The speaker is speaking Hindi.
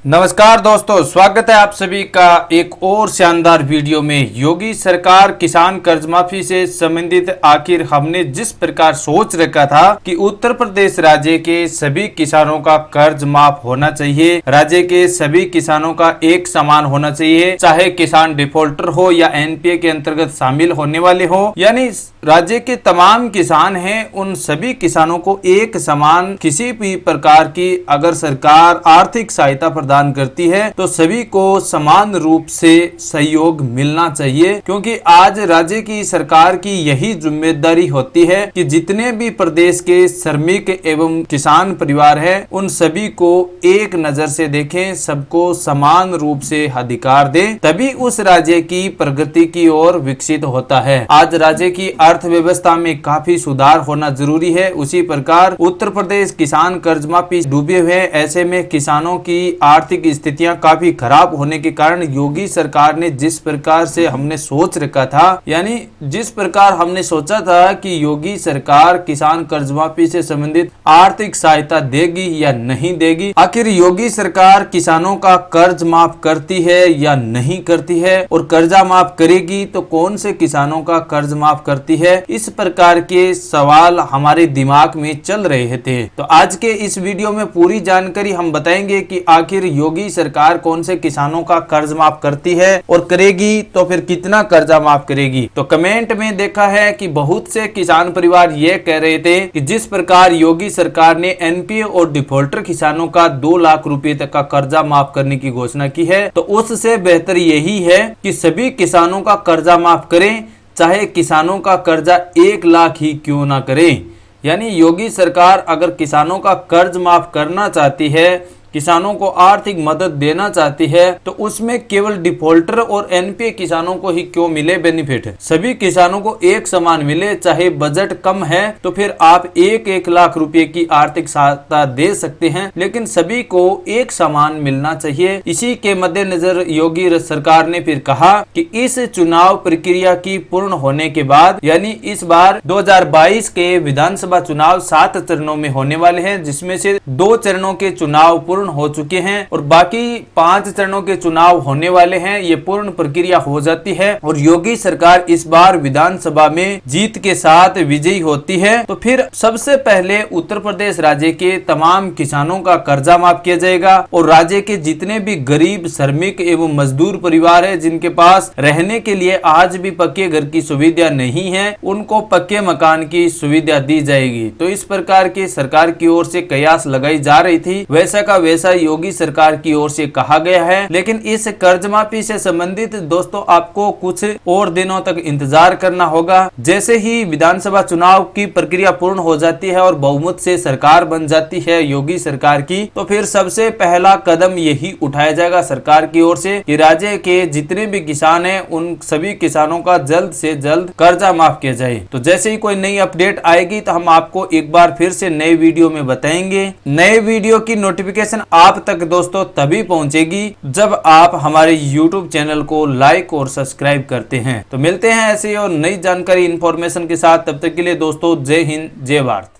नमस्कार दोस्तों, स्वागत है आप सभी का एक और शानदार वीडियो में। योगी सरकार किसान कर्ज माफी से संबंधित आखिर हमने जिस प्रकार सोच रखा था कि उत्तर प्रदेश राज्य के सभी किसानों का कर्ज माफ होना चाहिए, राज्य के सभी किसानों का एक समान होना चाहिए, चाहे किसान डिफॉल्टर हो या एनपीए के अंतर्गत शामिल होने वाले हो, यानी राज्य के तमाम किसान हैं उन सभी किसानों को एक समान किसी भी प्रकार की अगर सरकार आर्थिक सहायता प्रदान करती है तो सभी को समान रूप से सहयोग मिलना चाहिए, क्योंकि आज राज्य की सरकार की यही जिम्मेदारी होती है कि जितने भी प्रदेश के श्रमिक एवं किसान परिवार हैं उन सभी को एक नजर से देखें, सबको समान रूप से अधिकार दें, तभी उस राज्य की प्रगति की ओर विकसित होता है। आज राज्य की अर्थव्यवस्था में काफी सुधार होना जरूरी है, उसी प्रकार उत्तर प्रदेश किसान कर्ज माफी डूबे हुए, ऐसे में किसानों की आर्थिक स्थितियां काफी खराब होने के कारण योगी सरकार ने जिस प्रकार से हमने सोच रखा था, यानी जिस प्रकार हमने सोचा था कि योगी सरकार किसान कर्ज माफी से संबंधित आर्थिक सहायता देगी या नहीं देगी, आखिर योगी सरकार किसानों का कर्ज माफ करती है या नहीं करती है, और कर्जा माफ करेगी तो कौन से किसानों का कर्ज माफ करती है, इस प्रकार के सवाल हमारे दिमाग में चल रहे थे। तो आज के इस वीडियो में पूरी जानकारी हम बताएंगे कि आखिर योगी सरकार कौन से किसानों का कर्ज माफ करती है और करेगी तो फिर कितना कर्जा माफ करेगी। तो कमेंट में देखा है कि बहुत से किसान परिवार ये कह रहे थे कि जिस प्रकार योगी सरकार ने एनपीए और डिफॉल्टर किसानों का 2 लाख रुपए तक का कर्जा माफ करने की घोषणा की है, तो उससे बेहतर यही है कि सभी किसानों का कर्जा माफ करें, चाहे किसानों का कर्जा 1 लाख ही क्यों ना करें। यानी योगी सरकार अगर किसानों का कर्ज माफ करना चाहती है, किसानों को आर्थिक मदद देना चाहती है, तो उसमें केवल डिफॉल्टर और एनपीए किसानों को ही क्यों मिले बेनिफिट, सभी किसानों को एक समान मिले। चाहे बजट कम है तो फिर आप 1-1 लाख रुपए की आर्थिक सहायता दे सकते हैं, लेकिन सभी को एक समान मिलना चाहिए। इसी के मद्देनजर योगी सरकार ने फिर कहा कि इस चुनाव प्रक्रिया की पूर्ण होने के बाद, यानी इस बार 2022 के विधानसभा चुनाव 7 चरणों में होने वाले हैं, जिसमें से 2 चरणों के चुनाव पूर्ण हो चुके हैं और बाकी 5 चरणों के चुनाव होने वाले हैं। ये पूर्ण प्रक्रिया हो जाती है और योगी सरकार इस बार विधानसभा में जीत के साथ विजयी होती है, तो फिर सबसे पहले उत्तर प्रदेश राज्य के तमाम किसानों का कर्जा माफ किया जाएगा और राज्य के जितने भी गरीब श्रमिक एवं मजदूर परिवार है जिनके पास रहने के लिए आज भी पक्के घर की सुविधा नहीं है, उनको पक्के मकान की सुविधा दी जाएगी। तो इस प्रकार के सरकार की ओर से कयास लगाई जा रही थी, वैसा का वैसा योगी सरकार की ओर से कहा गया है। लेकिन इस कर्ज माफी से संबंधित दोस्तों आपको कुछ और दिनों तक इंतजार करना होगा। जैसे ही विधानसभा चुनाव की प्रक्रिया पूर्ण हो जाती है और बहुमत से सरकार बन जाती है योगी सरकार की, तो फिर सबसे पहला कदम यही उठाया जाएगा सरकार की ओर से कि राज्य के जितने भी किसान हैं उन सभी किसानों का जल्द से जल्द कर्जा माफ किया जाए। तो जैसे ही कोई नई अपडेट आएगी तो हम आपको एक बार फिर से नए वीडियो में बताएंगे। नए वीडियो की नोटिफिकेशन आप तक दोस्तों तभी पहुंचेगी जब आप हमारे YouTube चैनल को लाइक और सब्सक्राइब करते हैं। तो मिलते हैं ऐसे और नई जानकारी इंफॉर्मेशन के साथ, तब तक के लिए दोस्तों जय हिंद जय भारत।